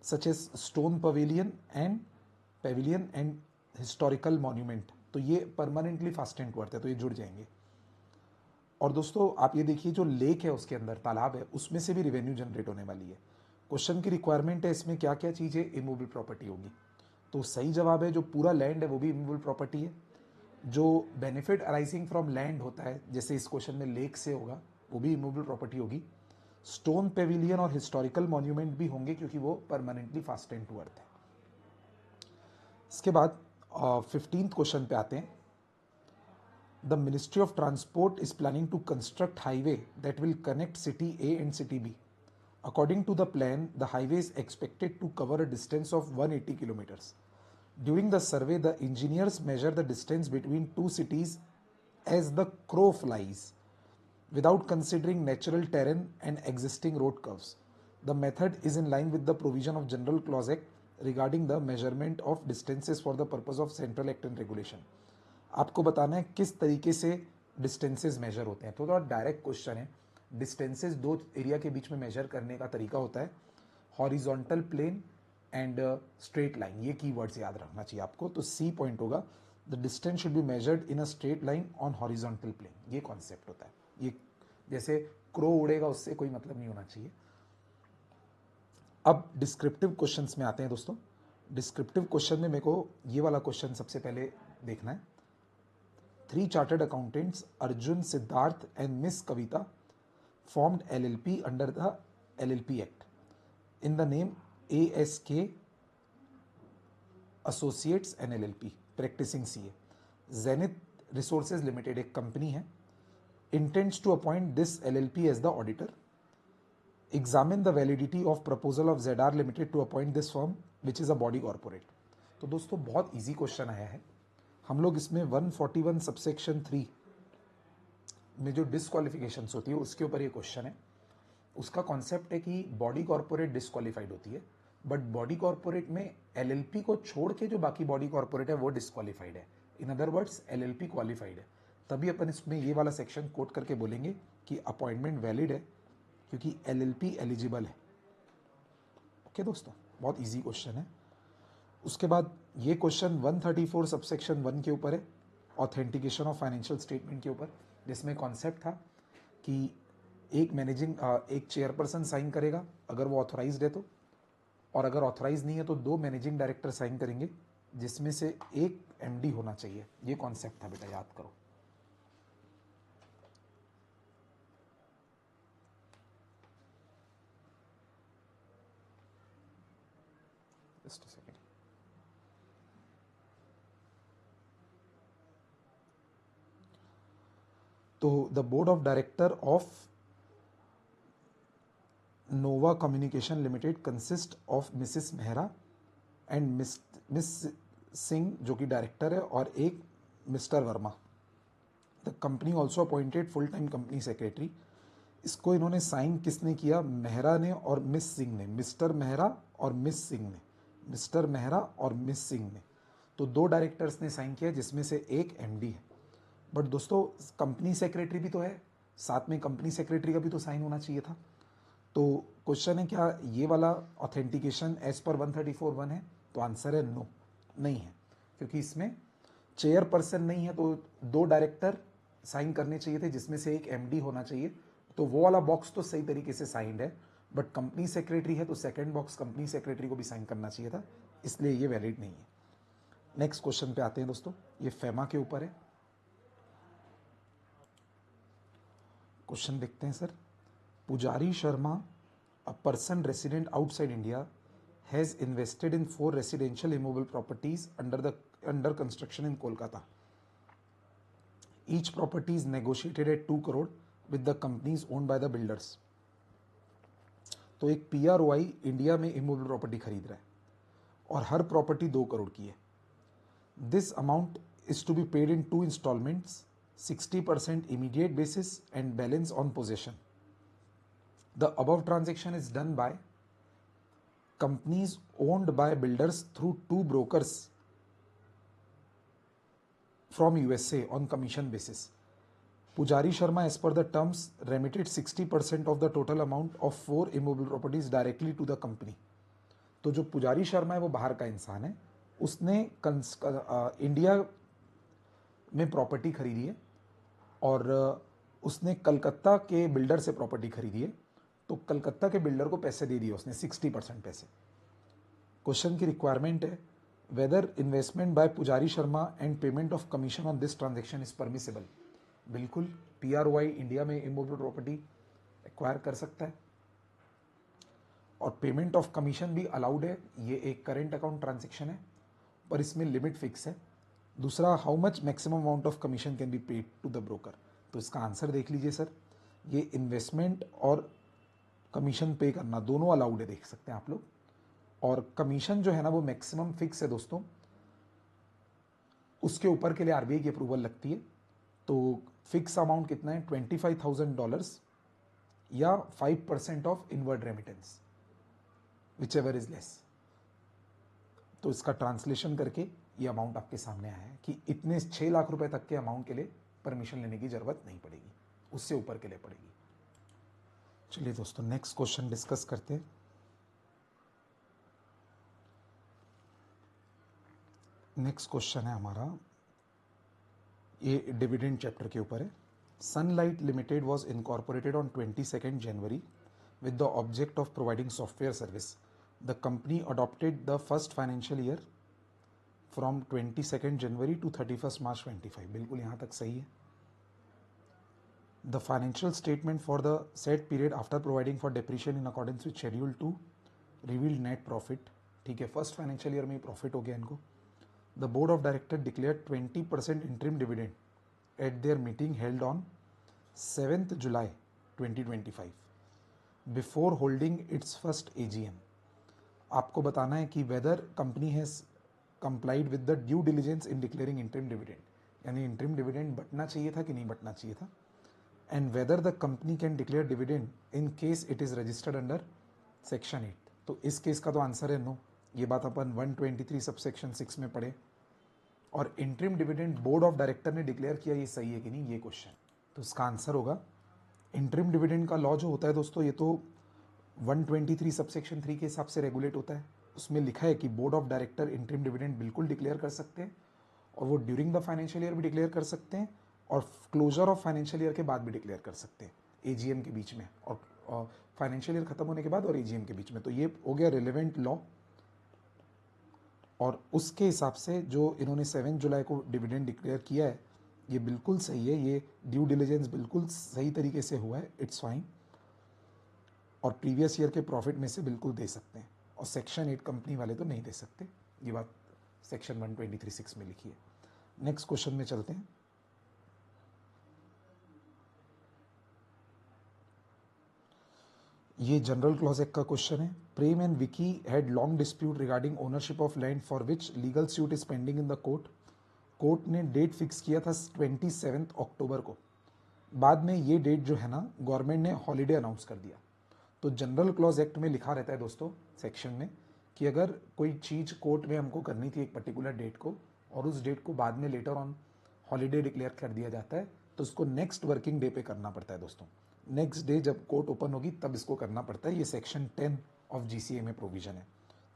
[SPEAKER 2] such as stone pavilion and historical monument. तो ये permanently fastened to earth है, तो ये जुड़ जाएंगे। और दोस्तों आप ये देखिए, जो लेक है उसके अंदर तालाब है, उसमें से भी रेवेन्यू जनरेट होने वाली है। क्वेश्चन की रिक्वायरमेंट है इसमें क्या क्या चीज़ें इमूवेबल प्रॉपर्टी होगी। तो सही जवाब है जो पूरा लैंड है वो भी इमूवेबल प्रॉपर्टी है। जो बेनिफिट अराइजिंग फ्रॉम लैंड होता है, जैसे इस क्वेश्चन में लेक से होगा, वो भी इमूवेबल प्रॉपर्टी होगी। स्टोन पेविलियन और हिस्टोरिकल मॉन्यूमेंट भी होंगे क्योंकि वो परमानेंटली फास्टेंड टू अर्थ है। इसके बाद 15th क्वेश्चन पे आते हैं। The Ministry of Transport is planning to construct highway that will connect city A and city B. According to the plan, the highway is expected to cover a distance of 180 kilometers. During the survey, the engineers measure the distance between two cities as the crow flies, without considering natural terrain and existing road curves. The method is in line with the provision of General Clause Act regarding the measurement of distances for the purpose of Central Act and Regulation. आपको बताना है किस तरीके से distances major होते हैं। तो direct question है। डिस्टेंसेस दो एरिया के बीच में मेजर करने का तरीका होता है, horizontal plane and straight line. ये कीवर्ड्स याद रखना चाहिए आपको। तो सी पॉइंट होगा, the distance should be measured in a straight line on horizontal plane. ये कॉन्सेप्ट होता है। ये जैसे क्रो उड़ेगा उससे कोई मतलब नहीं होना चाहिए। अब डिस्क्रिप्टिव क्वेश्चंस में आते हैं दोस्तों। डिस्क्रिप्टिव क्वेश्चन में मेरे को ये वाला क्वेश्चन सबसे पहले देखना है। 3 chartered accountants, Arjun, Siddharth and Miss Kavita, formed LLP under the LLP Act in the name ASK Associates and LLP, practicing CA. Zenith Resources Limited एक कंपनी है, intends to appoint this LLP as the auditor. Examine the validity of proposal of ZR Limited to appoint this firm, which is a body corporate. तो दोस्तों बहुत easy question आया है। हम लोग इसमें 141 सबसेक्शन 3 में जो डिस्क्वालिफिकेशंस होती है उसके ऊपर ये क्वेश्चन है। उसका कॉन्सेप्ट है कि बॉडी कॉर्पोरेट डिस्क्वालिफाइड होती है, बट बॉडी कॉर्पोरेट में एलएलपी को छोड़ के जो बाकी बॉडी कॉर्पोरेट है वो डिस्क्वालिफाइड है। In other words LLP qualified है। तभी अपन इसमें ये वाला सेक्शन कोट करके बोलेंगे कि अपॉइंटमेंट वैलिड है क्योंकि एलएलपी एलिजिबल है। ओके दोस्तों, बहुत ईजी क्वेश्चन है। उसके बाद ये क्वेश्चन 134 सबसेक्शन 1 के ऊपर है, ऑथेंटिकेशन ऑफ फाइनेंशियल स्टेटमेंट के ऊपर, जिसमें कॉन्सेप्ट था कि एक चेयरपर्सन साइन करेगा अगर वो ऑथोराइज्ड है तो, और अगर ऑथोराइज नहीं है तो 2 मैनेजिंग डायरेक्टर साइन करेंगे, जिसमें से एक एमडी होना चाहिए। ये कॉन्सेप्ट था बेटा, याद करो। Just a second. तो the board of director of Nova communication limited consist of Mrs Mehra and Miss Singh जो कि डायरेक्टर है, और एक Mr Verma. The company also appointed full time company secretary. इसको इन्होंने साइन किसने किया? मेहरा ने और मिस सिंह ने। मिस्टर मेहरा और मिस सिंह ने। मिस्टर मेहरा और मिस सिंह ने। तो 2 डायरेक्टर्स ने साइन किया जिसमें से एक एमडी है। बट दोस्तों कंपनी सेक्रेटरी भी तो है, साथ में कंपनी सेक्रेटरी का भी तो साइन होना चाहिए था। तो क्वेश्चन है क्या ये वाला ऑथेंटिकेशन एज पर 134(1) है? तो आंसर है नो, नहीं है, क्योंकि इसमें चेयरपर्सन नहीं है तो 2 डायरेक्टर साइन करने चाहिए थे जिसमें से एक एमडी होना चाहिए। तो वो वाला बॉक्स तो सही तरीके से साइंड है, बट कंपनी सेक्रेटरी है तो सेकंड बॉक्स कंपनी सेक्रेटरी को भी साइन करना चाहिए था, इसलिए ये वैलिड नहीं है। नेक्स्ट क्वेश्चन पे आते हैं दोस्तों, ये फेमा के ऊपर है। क्वेश्चन देखते हैं सर। पुजारी Sharma, a person resident outside India, has invested in 4 residential immovable properties under construction in Kolkata. Each property is negotiated at 2 crore with the companies owned by the builders. तो एक PROI India में immovable property खरीद रहा है और हर property 2 crore की है. This amount is to be paid in 2 installments, 60% immediate basis and balance on possession. The above transaction is done by companies owned by builders through 2 brokers from USA on commission basis. Pujari Sharma, as per the terms, remitted 60% of the total amount of 4 immobile properties directly to the company. तो जो पुजारी शर्मा है वो बाहर का इंसान है, उसने इंडिया में प्रॉपर्टी खरीदी है और उसने कलकत्ता के बिल्डर से प्रॉपर्टी खरीदी है. तो कलकत्ता के बिल्डर को पैसे दे दिए उसने 60% पैसे. क्वेश्चन की रिक्वायरमेंट है वेदर इन्वेस्टमेंट बाय पुजारी Sharma and payment of commission on this transaction is permissible. बिल्कुल PROI इंडिया में इमोबल प्रॉपर्टी एक्वायर कर सकता है और पेमेंट ऑफ कमीशन भी अलाउड है. ये एक करेंट अकाउंट ट्रांजेक्शन है पर इसमें लिमिट फिक्स है. दूसरा, how much maximum amount of commission can be paid to the broker. तो इसका आंसर देख लीजिए सर, ये इन्वेस्टमेंट और कमीशन पे करना दोनों अलाउड है, देख सकते हैं आप लोग. और कमीशन जो है ना वो मैक्सिमम फिक्स है दोस्तों, उसके ऊपर के लिए RBI की अप्रूवल लगती है. तो फिक्स अमाउंट कितना है, $25,000 या 5% of inward remittance, which ever is less. तो इसका ट्रांसलेशन करके ये अमाउंट आपके सामने आया है कि इतने 6 लाख रुपए तक के अमाउंट के लिए परमिशन लेने की जरूरत नहीं पड़ेगी, उससे ऊपर के लिए पड़ेगी. चलिए दोस्तों नेक्स्ट क्वेश्चन डिस्कस करते हैं. नेक्स्ट क्वेश्चन है हमारा, ये डिविडेंड चैप्टर के ऊपर है. Sunlight limited was incorporated on 22 January with the object of providing software service. The company adopted the first financial year from 22 January to 31 March 25. बिल्कुल यहाँ तक सही है. The financial statement for the said period after providing for depreciation in accordance with Schedule 2 revealed net profit. ठीक है, first financial year में ही profit हो गया इनको. The board of directors declared 20% interim dividend at their meeting held on 7th July 2025. Before holding it's first AGM. आपको बताना है कि weather company has complied with the due diligence in declaring interim dividend, यानी interim dividend बटना चाहिए था कि नहीं बटना चाहिए था. And whether the company can declare dividend in case it is registered under section 8. तो इस केस का तो आंसर है नो. ये बात अपन 123 सबसेक्शन 6 में पढ़े. और interim dividend board of director ने डिक्लेयर किया, ये सही है कि नहीं, ये क्वेश्चन. तो इसका आंसर होगा इंटरिम डिविडेंड का लॉ जो होता है दोस्तों, ये तो 123 सबसेक्शन 3 के हिसाब से रेगुलेट होता है. उसमें लिखा है कि board of director interim dividend बिल्कुल डिक्लेयर कर सकते हैं और वो ड्यूरिंग द फाइनेंशियल ईयर भी डिक्लेयर कर सकते हैं और क्लोजर ऑफ फाइनेंशियल ईयर के बाद भी डिक्लेयर कर सकते हैं, AGM के बीच में और फाइनेंशियल ईयर खत्म होने के बाद और AGM के बीच में. तो ये हो गया रिलेवेंट लॉ. और उसके हिसाब से जो इन्होंने 7 जुलाई को डिविडेंड डिक्लेयर किया है ये बिल्कुल सही है. ये ड्यू डिलिजेंस बिल्कुल सही तरीके से हुआ है, इट्स फाइन. और प्रीवियस ईयर के प्रॉफिट में से बिल्कुल दे सकते हैं. और सेक्शन 8 कंपनी वाले तो नहीं दे सकते, ये बात सेक्शन 123(6) में लिखी है. नेक्स्ट क्वेश्चन में चलते हैं. ये जनरल क्लॉज एक्ट का क्वेश्चन है. Prem and Vicky had long dispute regarding ownership of land for which legal suit is pending in the court. Court ने डेट फिक्स किया था 27 अक्टूबर को. बाद में ये डेट जो है ना गवर्नमेंट ने हॉलीडे अनाउंस कर दिया. तो जनरल क्लॉज एक्ट में लिखा रहता है दोस्तों सेक्शन में कि अगर कोई चीज़ कोर्ट में हमको करनी थी एक पर्टिकुलर डेट को और उस डेट को बाद में लेटर ऑन हॉलीडे डिक्लेयर कर दिया जाता है तो उसको नेक्स्ट वर्किंग डे पे करना पड़ता है दोस्तों. नेक्स्ट डे जब कोर्ट ओपन होगी तब इसको करना पड़ता है. ये सेक्शन 10 ऑफ GCA में प्रोविजन है.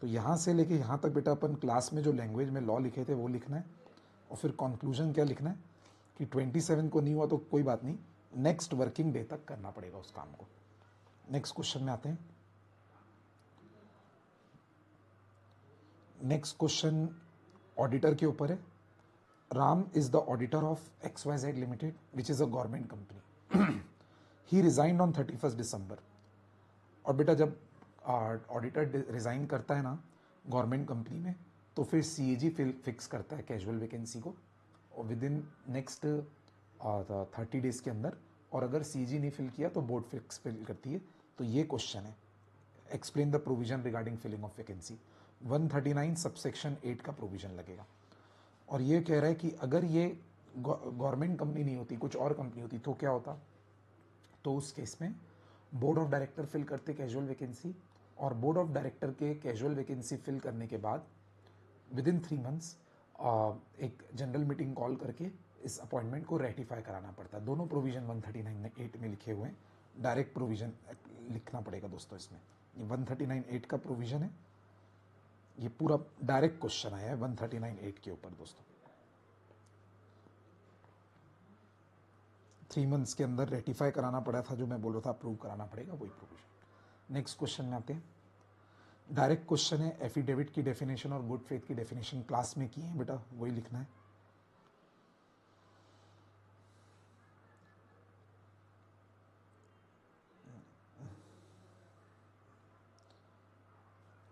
[SPEAKER 2] तो यहाँ से लेके यहाँ तक बेटा अपन क्लास में जो लैंग्वेज में लॉ लिखे थे वो लिखना है और फिर कंक्लूजन क्या लिखना है कि 27 को नहीं हुआ तो कोई बात नहीं, नेक्स्ट वर्किंग डे तक करना पड़ेगा उस काम को. नेक्स्ट क्वेश्चन में आते हैं. नेक्स्ट क्वेश्चन ऑडिटर के ऊपर है. Ram is the auditor of XYZ limited which is a government company. He resigned on 31 December. और बेटा जब ऑडिटर रिजाइन करता है ना गवर्नमेंट कंपनी में तो फिर CAG फिक्स करता है कैजुअल वैकेंसी को और विद इन नेक्स्ट 30 डेज के अंदर. और अगर CAG नहीं फिल किया तो बोर्ड फिल करती है. तो ये क्वेश्चन है, explain the provision regarding filling of vacancy. 139 subsection 8 का प्रोविजन लगेगा। और ये कह रहा है कि अगर ये गवर्नमेंट कंपनी नहीं होती, कुछ और कंपनी होती, तो क्या होता? तो उस केस में बोर्ड ऑफ डायरेक्टर फिल करते कैजुअल वैकेंसी, और बोर्ड ऑफ डायरेक्टर के कैजुअल वैकेंसी फिल करने के बाद विद इन 3 मंथ्स एक जनरल मीटिंग कॉल करके इस अपॉइंटमेंट को रेटिफाई कराना पड़ता है। दोनों प्रोविजन 139(8) में लिखे हुए हैं। डायरेक्ट प्रोविजन लिखना पड़ेगा दोस्तों इसमें। ये 139(8) का प्रोविजन है, ये पूरा डायरेक्ट क्वेश्चन आया है 139(8) के ऊपर दोस्तों। 3 मंथ्स के अंदर रेटिफाई कराना पड़ा था, जो मैं बोल रहा था अप्रूव कराना पड़ेगा, वही प्रोविजन। नेक्स्ट क्वेश्चन में आते हैं। डायरेक्ट क्वेश्चन है, एफिडेविट की डेफिनेशन और गुड फेथ की डेफिनेशन क्लास में की है बेटा, वही लिखना है।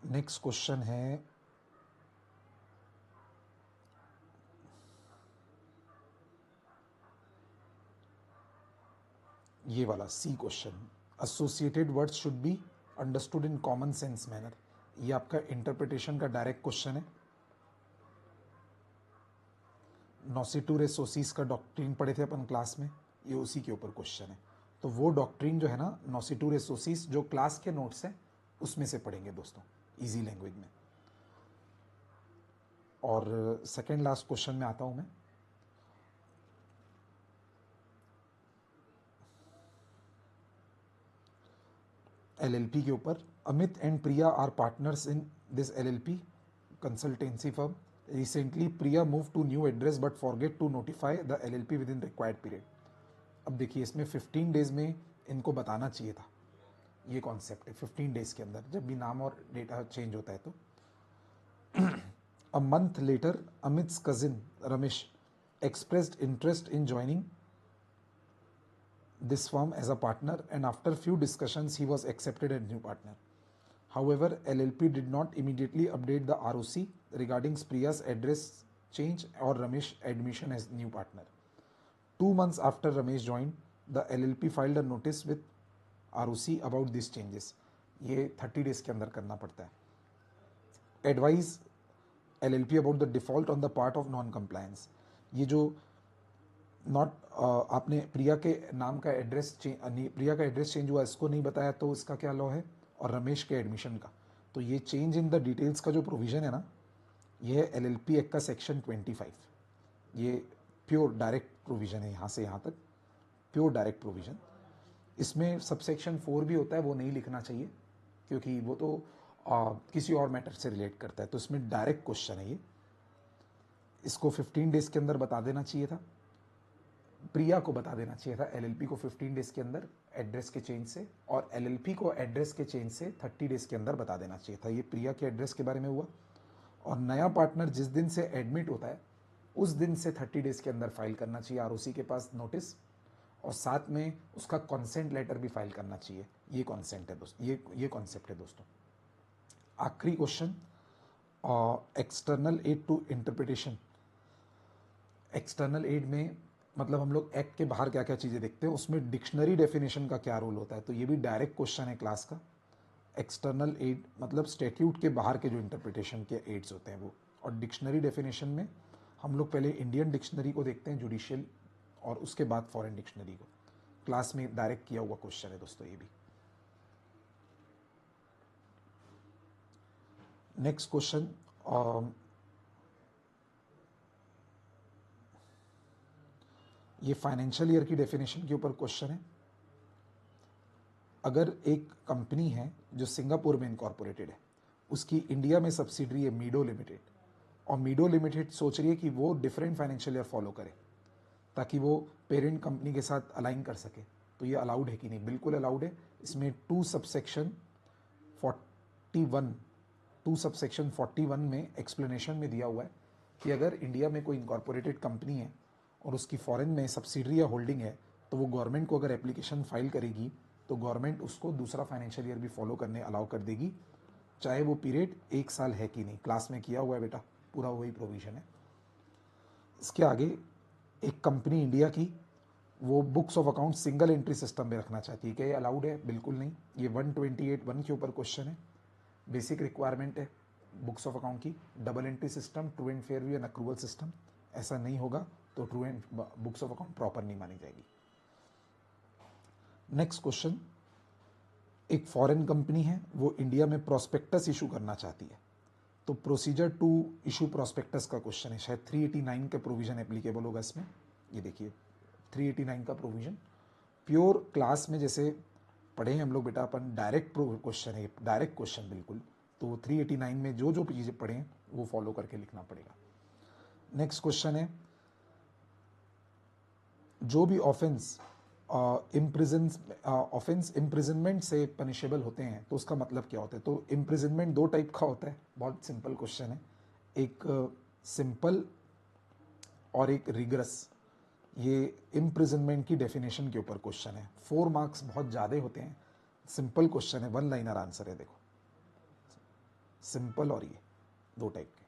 [SPEAKER 2] नेक्स्ट क्वेश्चन है ये वाला C question, associated words should be understood in common sense manner. ये आपका इंटरप्रिटेशन का डायरेक्ट क्वेश्चन है। नॉसिटूर सोसीस का डॉक्ट्रिन पढ़े थे अपन क्लास में, ये उसी के ऊपर क्वेश्चन है। तो वो डॉक्ट्रिन जो है ना, नॉसिटूर सोसीस, जो क्लास के नोट्स हैं उसमें से पढ़ेंगे दोस्तों, इजी लैंग्वेज में। और सेकेंड लास्ट क्वेश्चन में आता हूं मैं। एलएलपी के ऊपर, Amit and Priya are partners in this LLP consultancy firm. Recently Priya move to new address but forget to notify the LLP within required period. अब देखिए इसमें 15 डेज में इनको बताना चाहिए था, ये कॉन्सेप्ट है 15 डेज के अंदर, जब भी नाम और डेटा चेंज होता है तो। A month later Amit's cousin Ramesh expressed interest in joining this firm as a partner, and after few discussions he was accepted as new partner. However, LLP did not immediately update the ROC regarding Priya's address change or Ramesh admission as new partner. 2 months after Ramesh joined, the LLP filed a notice with ROC about these changes. ये 30 days के अंदर करना पड़ता है। Advise LLP about the default on the part of non-compliance. ये जो आपने प्रिया के नाम का एड्रेस प्रिया का एड्रेस चेंज हुआ, इसको नहीं बताया, तो इसका क्या लॉ है? और रमेश के एडमिशन का, तो ये चेंज इन द डिटेल्स का जो प्रोविजन है ना, ये है एलएलपी एक्ट का सेक्शन 25। ये प्योर डायरेक्ट प्रोविजन है, यहाँ से यहाँ तक प्योर डायरेक्ट प्रोविजन। इसमें सबसेक्शन 4 भी होता है, वो नहीं लिखना चाहिए क्योंकि वो तो किसी और मैटर से रिलेट करता है। तो इसमें डायरेक्ट क्वेश्चन है ये, इसको 15 डेज के अंदर बता देना चाहिए था, प्रिया को बता देना चाहिए था एलएलपी को 15 डेज के अंदर एड्रेस के चेंज से, और एलएलपी को एड्रेस के चेंज से 30 डेज के अंदर बता देना चाहिए था। ये प्रिया के एड्रेस के बारे में हुआ। और नया पार्टनर जिस दिन से एडमिट होता है उस दिन से 30 डेज के अंदर फाइल करना चाहिए आरओसी के पास नोटिस, और साथ में उसका कॉन्सेंट लेटर भी फाइल करना चाहिए। ये कॉन्सेंट है दोस्तों, ये कॉन्सेप्ट है दोस्तों। आखिरी question, external aid to interpretation. External aid में मतलब हम लोग एक्ट के बाहर क्या क्या चीज़ें देखते हैं, उसमें डिक्शनरी डेफिनेशन का क्या रोल होता है, तो ये भी डायरेक्ट क्वेश्चन है क्लास का। एक्सटर्नल एड मतलब स्टैट्यूट के बाहर के जो इंटरप्रिटेशन के एड्स होते हैं वो, और डिक्शनरी डेफिनेशन में हम लोग पहले इंडियन डिक्शनरी को देखते हैं, जुडिशियल, और उसके बाद फॉरेन डिक्शनरी को। क्लास में डायरेक्ट किया हुआ क्वेश्चन है दोस्तों ये भी। नेक्स्ट क्वेश्चन, ये फाइनेंशियल ईयर की डेफिनेशन के ऊपर क्वेश्चन है। अगर एक कंपनी है जो सिंगापुर में इनकॉर्पोरेटेड है, उसकी इंडिया में सब्सिडरी है मीडो लिमिटेड, और मीडो लिमिटेड सोच रही है कि वो डिफरेंट फाइनेंशियल ईयर फॉलो करे ताकि वो पेरेंट कंपनी के साथ अलाइन कर सके, तो ये अलाउड है कि नहीं? बिल्कुल अलाउड है। इसमें 2 सबसेक्शन 41 में एक्सप्लेनेशन में दिया हुआ है कि अगर इंडिया में कोई इनकॉर्पोरेटेड कंपनी है और उसकी फॉरेन में सब्सिडरी या होल्डिंग है, तो वो गवर्नमेंट को अगर एप्लीकेशन फाइल करेगी तो गवर्नमेंट उसको दूसरा फाइनेंशियल ईयर भी फॉलो करने अलाउ कर देगी, चाहे वो पीरियड 1 साल है कि नहीं। क्लास में किया हुआ है बेटा, पूरा वही प्रोविजन है। इसके आगे, एक कंपनी इंडिया की वो books of account single entry system में रखना चाहती है, क्या ये अलाउड है? बिल्कुल नहीं। ये 128(1) के ऊपर क्वेश्चन है, बेसिक रिक्वायरमेंट है। बुक्स ऑफ अकाउंट की double entry system, true and fair view and accrual system, ऐसा नहीं होगा तो true and books of account proper नहीं मानी जाएगी। नेक्स्ट क्वेश्चन, एक फॉरेन कंपनी है, वो इंडिया में प्रोस्पेक्टस इशू करना चाहती है, तो प्रोसीजर टू इशू प्रोस्पेक्टस का क्वेश्चन है, शायद 389 का प्रोविजन एप्लीकेबल होगा इसमें। ये देखिए 389 का प्रोविजन प्योर क्लास में जैसे पढ़े हैं हम लोग बेटा अपन, डायरेक्ट क्वेश्चन है, डायरेक्ट क्वेश्चन बिल्कुल, तो 389 में जो जो चीज़ें पढ़े हैं वो फॉलो करके लिखना पड़ेगा। नेक्स्ट क्वेश्चन है, जो भी ऑफेंस इम्प्रिजनमेंट से पनिशेबल होते हैं तो उसका मतलब क्या होता है। तो इम्प्रिजनमेंट दो टाइप का होता है, बहुत सिंपल क्वेश्चन है, एक सिंपल और एक रिगरस। ये इम्प्रिजनमेंट की डेफिनेशन के ऊपर क्वेश्चन है, 4 मार्क्स बहुत ज़्यादा होते हैं, सिंपल क्वेश्चन है, 1 लाइनर आंसर है। देखो सिंपल और ये दो टाइप के,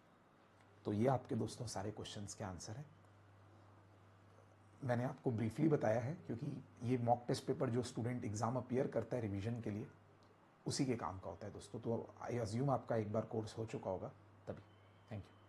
[SPEAKER 2] तो ये आपके दोस्तों सारे क्वेश्चंस के आंसर है। मैंने आपको ब्रीफली बताया है क्योंकि ये मॉक टेस्ट पेपर जो स्टूडेंट एग्जाम अपीयर करता है रिवीजन के लिए उसी के काम का होता है दोस्तों। तो आई अज्यूम आपका एक बार कोर्स हो चुका होगा तभी। Thank you.